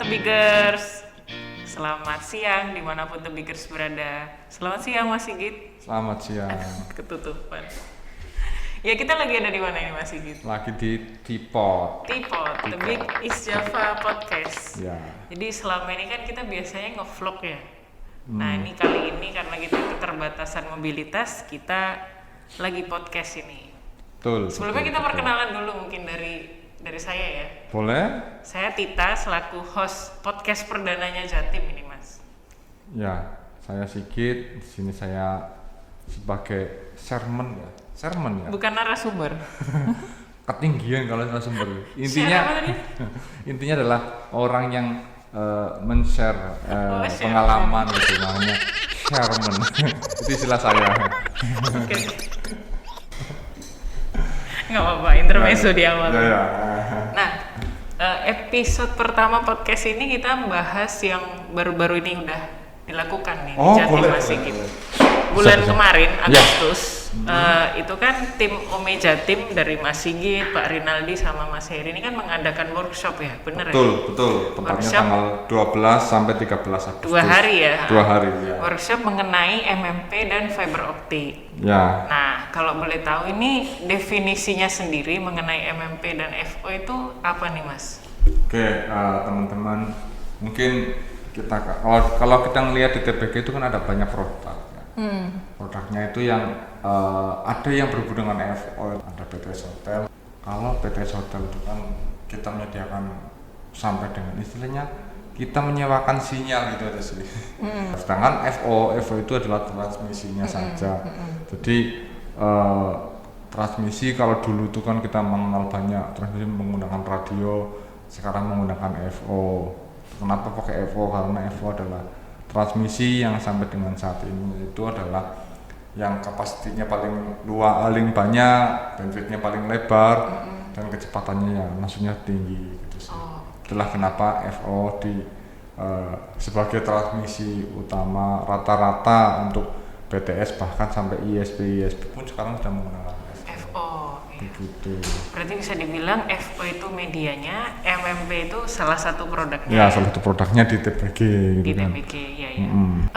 Biggers, selamat siang dimanapun The Biggers berada. Selamat siang Mas Sigit. Selamat siang. Ketutupan. Ya kita lagi ada di mana ini Mas Sigit? Lagi di Teapot. The Big East Java Podcast. Ya. Jadi selama ini kan kita biasanya nge-vlog ya. Nah ini kali ini karena kita keterbatasan mobilitas, kita lagi podcast ini. Betul. Sebelumnya kita perkenalan dulu mungkin dari saya ya. Boleh? Saya Tita selaku host podcast perdananya Jatim ini Mas. Ya, saya Sigit. Di sini saya sebagai sermon ya. Bukan narasumber. Ketinggian kalau narasumber. Intinya adalah orang yang men-share pengalaman gitu, namanya sermon. Itu istilah saya. Oke. Nggak apa-apa, intermezzo di awal. Ya. Nah, episode pertama podcast ini kita membahas yang baru-baru ini udah dilakukan nih di Jatim Mas Sigit. Bulan kemarin Agustus itu kan tim Ome Jatim dari Mas Sigit, Pak Rinaldi sama Mas Heri ini kan mengadakan workshop ya, bener Betul. Tepatnya workshop, tanggal 12 sampai 13 Agustus. 2 hari ya. 2 hari ya. Workshop mengenai MMP dan fiber optik. Ya. Nah, kalau boleh tahu ini definisinya sendiri mengenai MMP dan FO itu apa nih Mas? Oke, teman-teman, mungkin kalau kita ngelihat di TBG itu kan ada banyak produk. Produknya itu yang ada yang berhubungan dengan FO, ada PTS Hotel. Kalau PTS Hotel itu kan kita menyediakan sampai dengan istilahnya kita menyewakan sinyal gitu aja sih. Sedangkan FO itu adalah transmisinya saja. Jadi transmisi kalau dulu itu kan kita mengenal banyak transmisi menggunakan radio, sekarang menggunakan FO. Kenapa pakai FO? Karena FO adalah transmisi yang sampai dengan saat ini itu adalah yang kapasitinya paling banyak, bandwidthnya paling lebar, dan kecepatannya ya maksudnya tinggi gitu sih. Itulah kenapa FO sebagai transmisi utama rata-rata untuk BTS bahkan sampai ISP pun sekarang sudah menggunakan FO. Begitu. Berarti bisa dibilang FO itu medianya, MMP itu salah satu produknya. Ya, salah satu produknya di TBG gitu di kan. TBG, ya.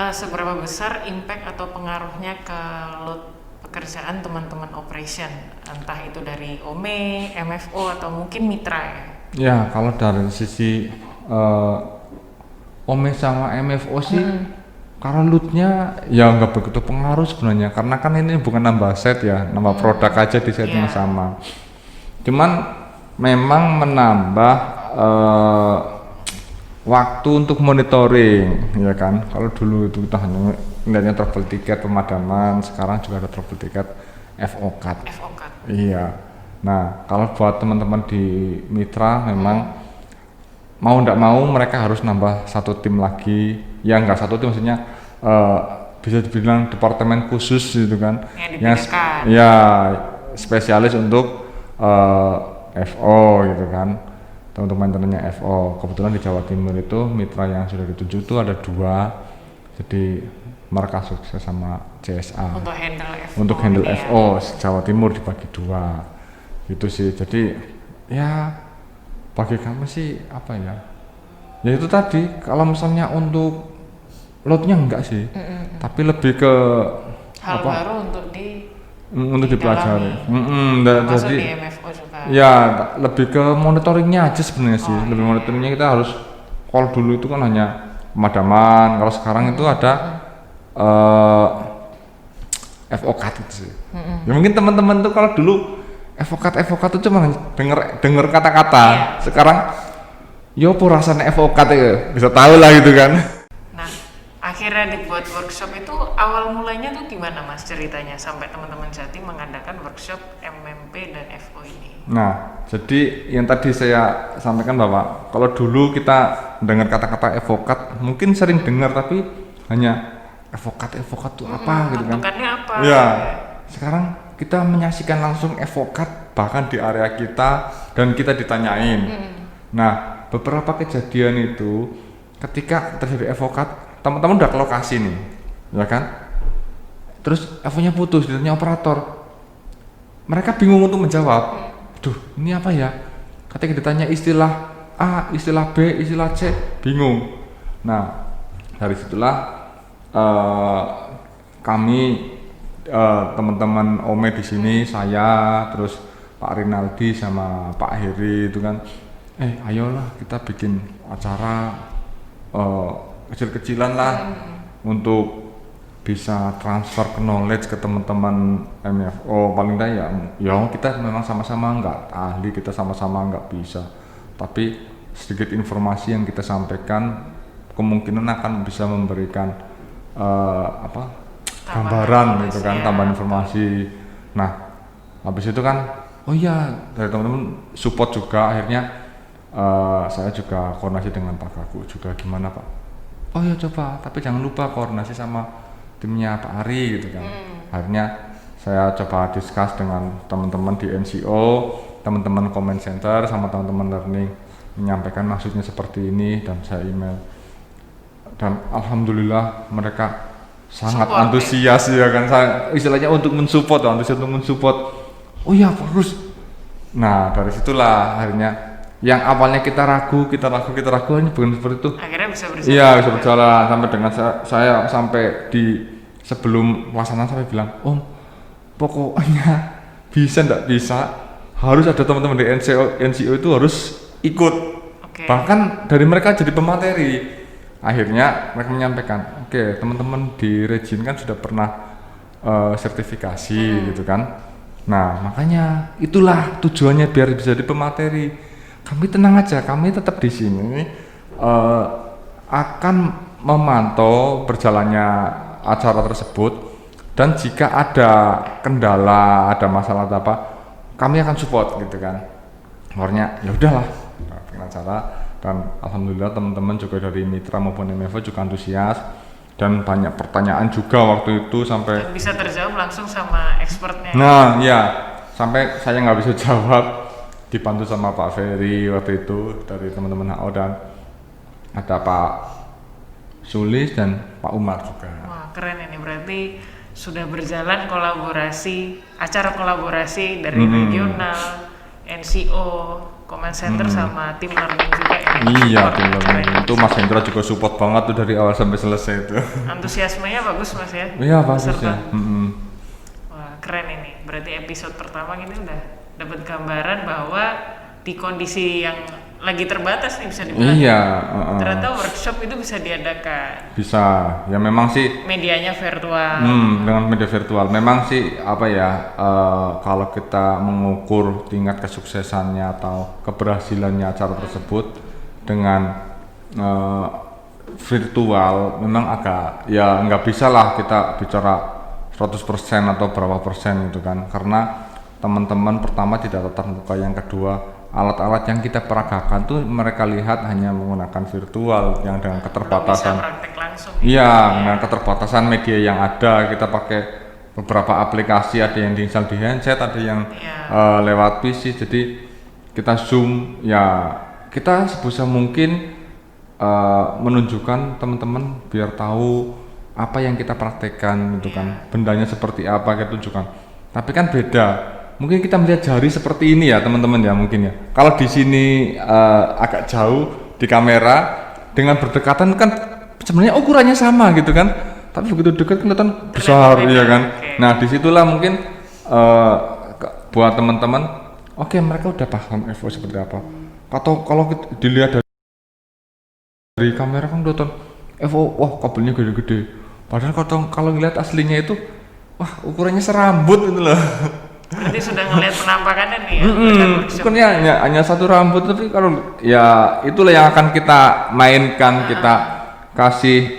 Seberapa besar impact atau pengaruhnya ke load pekerjaan teman-teman operation, entah itu dari OME, MFO atau mungkin mitra ya? Ya, kalau dari sisi OME sama MFO sih, karena loadnya ya nggak begitu pengaruh sebenarnya, karena kan ini bukan nambah set ya, nambah produk aja di set yang sama. Cuman memang menambah waktu untuk monitoring, ya kan. Kalau dulu itu kita hanya melihatnya trouble ticket pemadaman, sekarang juga ada trouble ticket FO cut. Iya. Nah, kalau buat teman-teman di mitra memang mau ndak mau mereka harus nambah satu tim lagi, ya nggak satu tim maksudnya bisa dibilang departemen khusus gitu kan, yang spesialis untuk FO gitu kan, teman-teman internalnya FO. Kebetulan di Jawa Timur itu mitra yang sudah dituju itu ada 2, jadi mereka sukses sama CSA untuk handle FO Jawa Timur dibagi 2 gitu sih. Jadi ya bagi kami sih apa ya, ya itu tadi, kalau misalnya untuk loadnya enggak sih, tapi lebih ke hal baru untuk dipelajari. Termasuk Jadi di MFO juga. ya lebih ke monitoringnya aja sebenarnya sih. Lebih monitoringnya kita harus, kalau dulu itu kan hanya pemadaman, kalau sekarang itu ada FO cut gitu sih. Ya mungkin teman-teman tuh kalau dulu advokat itu cuma denger kata-kata. Sekarang yo rasanya advokat ya, bisa tahu lah gitu kan. Nah, akhirnya dibuat workshop itu awal mulanya tuh gimana Mas ceritanya sampai teman-teman Jatim mengadakan workshop MMP dan FO ini? Nah, jadi yang tadi saya sampaikan bahwa kalau dulu kita dengar kata-kata advokat mungkin sering dengar, tapi hanya advokat tuh apa gitu kan. Bentukannya apa? Ya, sekarang kita menyaksikan langsung advokat bahkan di area kita dan kita ditanyain. Nah, beberapa kejadian itu ketika terjadi advokat, teman-teman udah ke lokasi nih, ya kan? Terus FO-nya putus, ditanya operator. Mereka bingung untuk menjawab. Duh, ini apa ya? Ketika ditanya istilah A, istilah B, istilah C, bingung. Nah, dari situlah kami teman-teman Ome di sini, saya, terus Pak Rinaldi sama Pak Heri itu kan, ayolah kita bikin acara kecil-kecilan lah untuk bisa transfer ke knowledge ke teman-teman MFO. Paling tidak ya kita memang sama-sama nggak ahli, kita sama-sama nggak bisa, tapi sedikit informasi yang kita sampaikan kemungkinan akan bisa memberikan gambaran gitu kan, tambahan informasi. Nah, habis itu kan oh iya, dari teman-teman support juga, akhirnya saya juga koordinasi dengan Pak Gaku juga, gimana Pak? Oh ya coba, tapi jangan lupa koordinasi sama timnya Pak Ari gitu kan. Akhirnya saya coba discuss dengan teman-teman di NCO, teman-teman comment center sama teman-teman learning, menyampaikan maksudnya seperti ini, dan saya email. Dan alhamdulillah mereka sangat support, antusias ya kan, saya istilahnya untuk mensupport, antusias untuk mensupport. Oh ya bagus. Nah dari situlah akhirnya yang awalnya kita ragu ini bukan seperti itu. Akhirnya bisa berjalan. Iya bisa berjalan sampai dengan saya sampai di sebelum pelaksanaan sampai bilang, Om pokoknya bisa ndak bisa harus ada teman-teman di NCO itu harus ikut. Bahkan dari mereka jadi pemateri. Akhirnya mereka menyampaikan, oke, teman-teman di Regin kan sudah pernah sertifikasi gitu kan. Nah makanya itulah tujuannya biar bisa jadi pemateri. Kami tenang aja, kami tetap di sini akan memantau berjalannya acara tersebut, dan jika ada kendala, ada masalah atau apa, kami akan support gitu kan. Akhirnya ya udahlah, bikin acara. Dan alhamdulillah teman-teman juga dari mitra maupun MFO juga antusias, dan banyak pertanyaan juga waktu itu sampai dan bisa terjawab langsung sama expertnya. Nah ya, sampai saya nggak bisa jawab, dibantu sama Pak Ferry waktu itu dari teman-teman HO, dan ada Pak Sulis dan Pak Umar juga. Wah keren ini, berarti sudah berjalan acara kolaborasi dari regional, NCO, Command Center sama tim learning juga ya. Iya, tim learning itu Mas Hendra juga support banget tuh dari awal sampai selesai itu. Antusiasmenya bagus Mas ya? Iya bagus ya. Wah keren ini, berarti episode pertama ini udah dapat gambaran bahwa di kondisi yang lagi terbatas nih bisa dibilang. Iya. Ternyata workshop itu bisa diadakan. Bisa, ya memang sih. Medianya virtual. Dengan media virtual, memang sih kalau kita mengukur tingkat kesuksesannya atau keberhasilannya acara tersebut dengan virtual, memang agak ya nggak bisa lah kita bicara 100% atau berapa persen gitu kan, karena teman-teman pertama tidak tatap muka, yang kedua alat-alat yang kita peragakan tuh mereka lihat hanya menggunakan virtual yang dengan keterbatasan. Iya, dengan keterbatasan media yang ada, kita pakai beberapa aplikasi, ada yang diinstal di handset, ada yang lewat PC, jadi kita zoom ya, kita sebisa mungkin menunjukkan teman-teman biar tahu apa yang kita praktekkan gitu kan, bendanya seperti apa kita tunjukkan. Tapi kan beda. Mungkin kita melihat jari seperti ini ya teman-teman ya, mungkin ya. Kalau di sini agak jauh di kamera, dengan berdekatan kan sebenarnya ukurannya sama gitu kan. Tapi begitu dekat kelihatan besar ya kan. Nah disitulah mungkin buat teman-teman, oke, mereka udah paham FO seperti apa. Atau kalau dilihat dari kamera kan kelihatan FO, wah kabelnya gede-gede. Padahal kalau ngelihat aslinya itu, wah ukurannya serambut gitu loh. Berarti sudah ngelihat penampakannya nih ya? Bukan ya, hanya satu rambut, tapi kalau ya itulah yang akan kita mainkan, kita kasih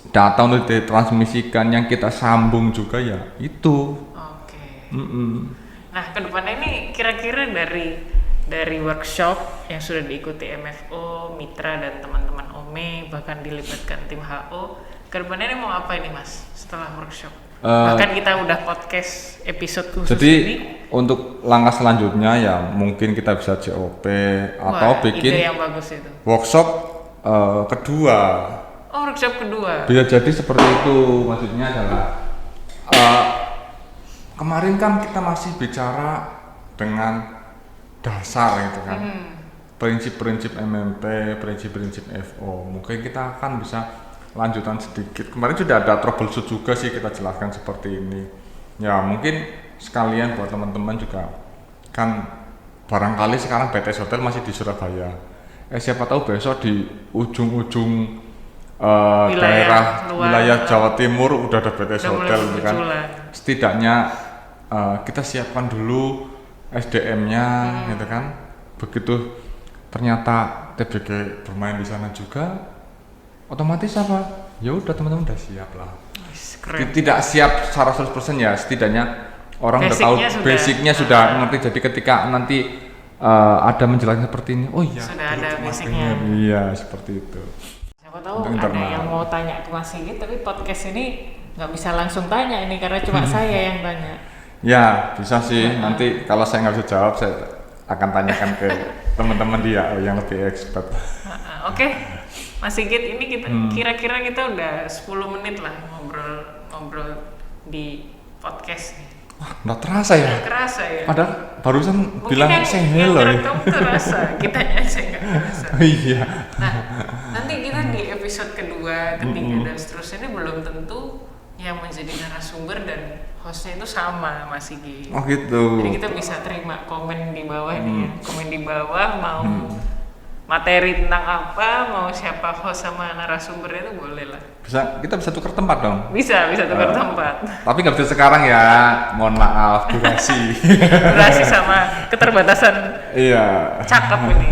data untuk ditransmisikan, yang kita sambung juga ya itu. Oke. Nah kedepannya ini kira-kira dari workshop yang sudah diikuti MFO, Mitra dan teman-teman OME, bahkan dilibatkan tim HO, kedepannya ini mau apa ini Mas setelah workshop? Bahkan kita udah podcast episode khusus jadi ini. Untuk langkah selanjutnya ya mungkin kita bisa COP atau bikin ide yang bagus itu. Workshop kedua. Oh workshop kedua. Bisa jadi seperti itu, maksudnya adalah kemarin kan kita masih bicara dengan dasar gitu kan. prinsip-prinsip MMP, prinsip-prinsip FO. Mungkin kita akan bisa lanjutan sedikit. Kemarin sudah ada troubleshoot juga sih, kita jelaskan seperti ini. Ya mungkin sekalian buat teman-teman juga kan barangkali sekarang BTS Hotel masih di Surabaya. Siapa tahu besok di ujung-ujung wilayah Jawa Timur udah ada BTS Hotel gitu kan. Setidaknya kita siapkan dulu SDM-nya gitu kan. Begitu ternyata TBG bermain di sana juga, otomatis apa? Ya udah teman-teman udah siap lah. Tidak siap secara 100% ya, setidaknya orang udah tahu basicnya sudah ngerti. Jadi ketika nanti ada menjelaskan seperti ini, oh iya sudah ada basicnya. Iya seperti itu. Siapa tahu ada yang mau tanya ke Mas Sigit, tapi podcast ini nggak bisa langsung tanya ini karena cuma saya yang tanya. Ya bisa sih, nanti kalau saya nggak bisa jawab saya akan tanyakan ke teman-teman dia yang lebih expert. Oke. Mas Sigit, ini kita kira-kira kita udah 10 menit lah ngobrol di podcast nih. Wah, nggak terasa ya? Nggak kerasa ya? Padahal barusan mungkin bilang saya hello ya? Kamu terasa, kitanya aja nggak terasa. Iya. Nah, nanti kita di episode kedua, ketiga, dan seterusnya ini belum tentu yang menjadi narasumber dan hostnya itu sama Mas Sigit. Oh gitu. Jadi kita bisa terima komen di bawah nih ya. Komen di bawah mau materi tentang apa, mau siapa host sama narasumbernya itu boleh lah. Kita bisa tukar tempat dong? Bisa tukar tempat. Tapi nggak bisa sekarang ya, mohon maaf, durasi. Durasi sama keterbatasan cakap ini.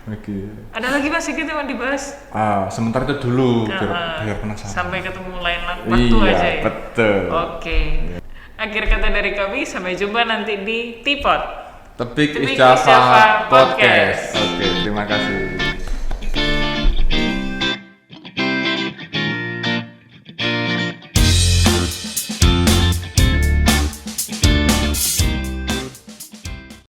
Oke. Ada lagi Mas Sigit yang mau dibahas? Sebentar itu dulu, biar penasaran. Sampai ketemu lain waktu aja ya? Betul. Oke. Akhir kata dari kami, sampai jumpa nanti di Teapot. Tepik Istiafa Podcast. Oke, terima kasih.